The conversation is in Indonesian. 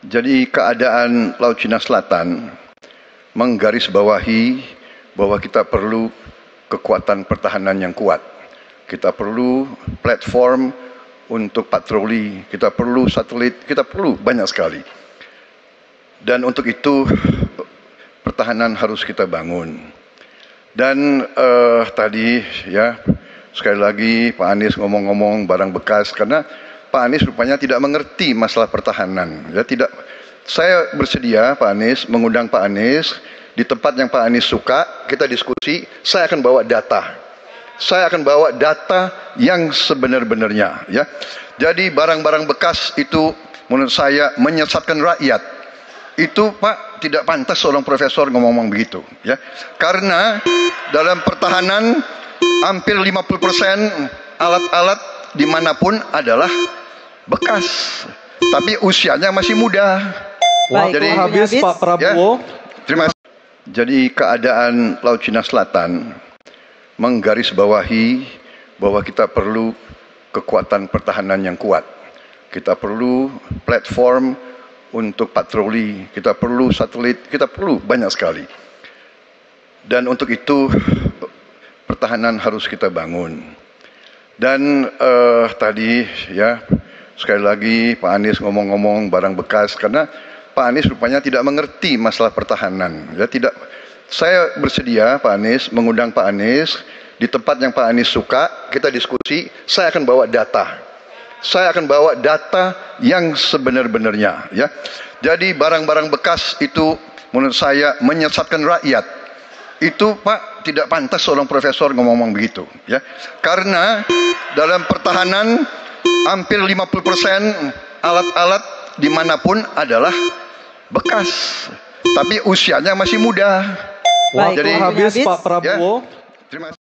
Jadi keadaan Laut Cina Selatan menggarisbawahi bahwa kita perlu kekuatan pertahanan yang kuat. Kita perlu platform untuk patroli, kita perlu satelit, kita perlu banyak sekali. Dan untuk itu pertahanan harus kita bangun. Dan tadi ya sekali lagi Pak Anies ngomong-ngomong barang bekas, karena Pak Anies rupanya tidak mengerti masalah pertahanan. Ya, tidak. Saya bersedia Pak Anies mengundang Pak Anies di tempat yang Pak Anies suka, kita diskusi. Saya akan bawa data. Saya akan bawa data yang sebenar-benarnya. Ya, jadi barang-barang bekas itu menurut saya menyesatkan rakyat. Itu Pak tidak pantas seorang profesor ngomong-ngomong begitu. Ya, karena dalam pertahanan hampir 50% alat-alat dimanapun adalah bekas, tapi usianya masih muda. Baik, jadi habis Pak Prabowo. Ya, terima kasih. Jadi keadaan Laut Cina Selatan menggarisbawahi bahwa kita perlu kekuatan pertahanan yang kuat. Kita perlu platform untuk patroli, kita perlu satelit, kita perlu banyak sekali. Dan untuk itu pertahanan harus kita bangun. Dan tadi ya sekali lagi Pak Anies ngomong-ngomong barang bekas, karena Pak Anies rupanya tidak mengerti masalah pertahanan. Ya, tidak. Saya bersedia Pak Anies mengundang Pak Anies di tempat yang Pak Anies suka, kita diskusi. Saya akan bawa data. Saya akan bawa data yang sebenar-benarnya. Ya, jadi barang-barang bekas itu menurut saya menyesatkan rakyat. Itu Pak tidak pantas seorang profesor ngomong-ngomong begitu. Ya, karena dalam pertahanan hampir 50% alat-alat dimanapun adalah bekas, tapi usianya masih muda. Baik, jadi habis Pak Prabowo. Ya, terima kasih.